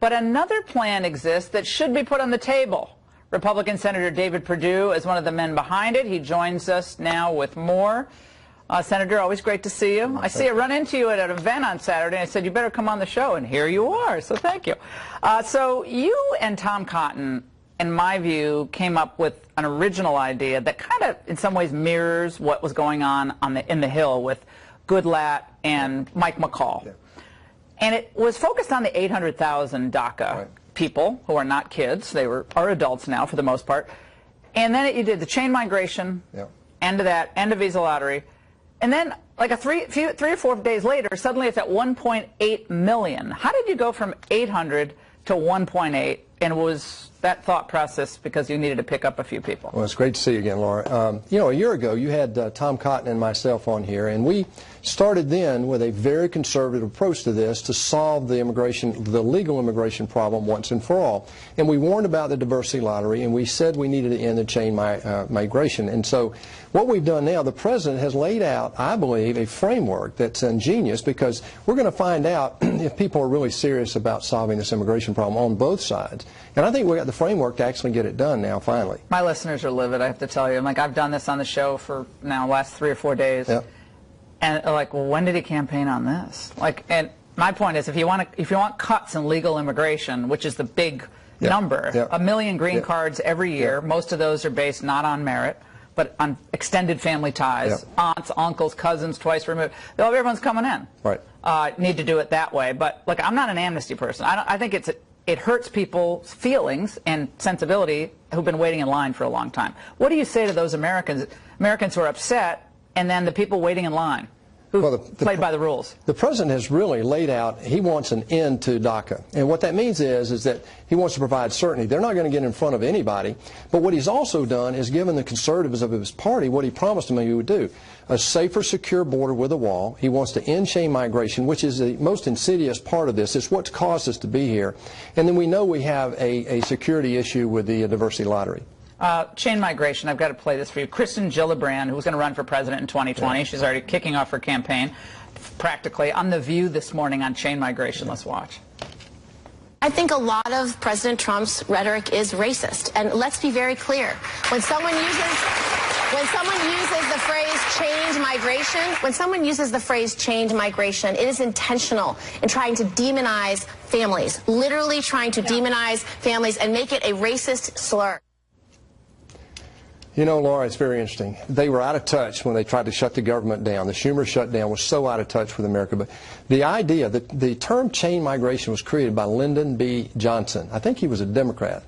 But another plan exists that should be put on the table. Republican Senator David Perdue is one of the men behind it. He joins us now with more. Senator, always great to see you. I see I run into you at an event on Saturday, and I said, you better come on the show, and here you are, so thank you. So you and Tom Cotton, in my view, came up with an original idea that kind of, in some ways, mirrors what was going on in the Hill with Goodlatte and Mike McCall. Yeah. And it was focused on the 800,000 DACA people who are not kids. They are adults now, for the most part. And then you did the chain migration, end of that, end of visa lottery. And then, like three or 4 days later, suddenly it's at 1.8 million. How did you go from 800 to 1.8? And was that thought process because you needed to pick up a few people? Well, it's great to see you again, Laura. You know, a year ago, you had Tom Cotton and myself on here, and we started then with a very conservative approach to this to solve the legal immigration problem once and for all. And we warned about the diversity lottery, and we said we needed to end the chain migration. And so what we've done now, the President has laid out, I believe, a framework that's ingenious, because we're going to find out if people are really serious about solving this immigration problem on both sides. And I think we got the framework to actually get it done now, finally. My listeners are livid, I have to tell you. I'm like, I've done this on the show for now the last 3 or 4 days. Yep. And like, well, when did he campaign on this? Like, and my point is, if you want cuts in legal immigration, which is the big number, 1 million green cards every year, most of those are based not on merit, but on extended family ties, aunts, uncles, cousins, twice removed. Everyone's coming in. Right. Need to do it that way. But look, I'm not an amnesty person. I think it hurts people's feelings and sensibility who've been waiting in line for a long time. What do you say to those Americans who are upset, and then the people waiting in line who played by the rules? The President has really laid out, he wants an end to DACA. And what that means is that he wants to provide certainty. They're not going to get in front of anybody. But what he's also done is given the conservatives of his party what he promised them he would do. A safer, secure border with a wall. He wants to end chain migration, which is the most insidious part of this. It's what's caused us to be here. And then we know we have a security issue with the diversity lottery. Chain migration, I've got to play this for you. Kristen Gillibrand, who's going to run for president in 2020, she's already kicking off her campaign, practically, on The View this morning on chain migration. Let's watch. I think a lot of President Trump's rhetoric is racist. And let's be very clear. When someone uses the phrase change migration, it is intentional in trying to demonize families, literally trying to demonize families and make it a racist slur. You know, Laura, it's very interesting. They were out of touch when they tried to shut the government down. The Schumer shutdown was so out of touch with America. But the idea that the term chain migration was created by Lyndon B. Johnson. I think he was a Democrat.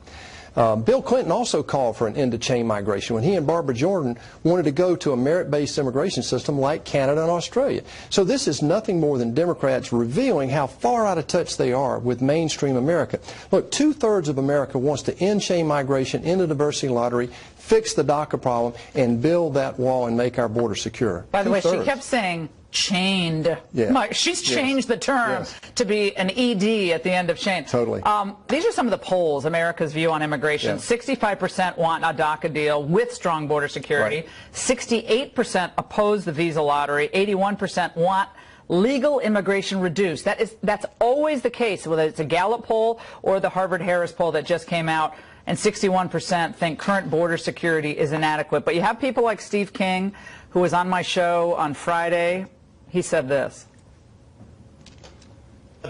Bill Clinton also called for an end to chain migration when he and Barbara Jordan wanted to go to a merit-based immigration system like Canada and Australia. So this is nothing more than Democrats revealing how far out of touch they are with mainstream America. Look, 2/3 of America wants to end chain migration, end the diversity lottery, fix the DACA problem, and build that wall and make our border secure. By the way, she kept saying chained. She's changed the term to be an ED at the end of chain. Totally. These are some of the polls, America's view on immigration. 65% want a DACA deal with strong border security. 68% oppose the visa lottery. 81% want legal immigration reduced. That's always the case, whether it's a Gallup poll or the Harvard-Harris poll that just came out. And 61% think current border security is inadequate. But you have people like Steve King, who was on my show on Friday. He said this.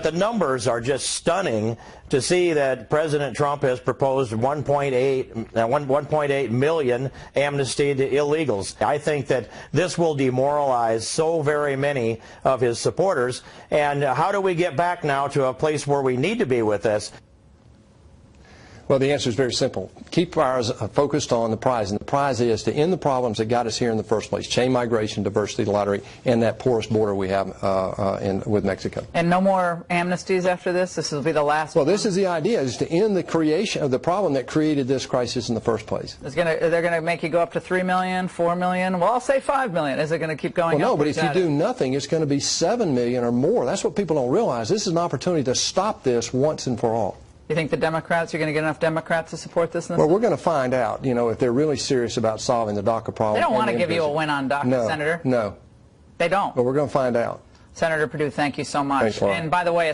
The numbers are just stunning to see that President Trump has proposed 1.8 million amnesty to illegals. I think that this will demoralize so very many of his supporters. And how do we get back now to a place where we need to be with this? Well, the answer is very simple. Keep our eyes focused on the prize, and the prize is to end the problems that got us here in the first place: chain migration, diversity lottery, and that porous border we have with Mexico. And no more amnesties after this? This will be the last one? Well, this is the idea, is to end the creation of the problem that created this crisis in the first place. They're going to make you go up to 3 million, 4 million? Well, I'll say 5 million. Is it going to keep going up? Well, no, but if you do nothing, it's going to be 7 million or more. That's what people don't realize. This is an opportunity to stop this once and for all. You think the Democrats, you're going to get enough Democrats to support this? Well, we're going to find out, you know, if they're really serious about solving the DACA problem. They don't want to give you a win on DACA, Senator. No. They don't. But we're going to find out. Senator Perdue, thank you so much. Thanks, Laura. And by the way,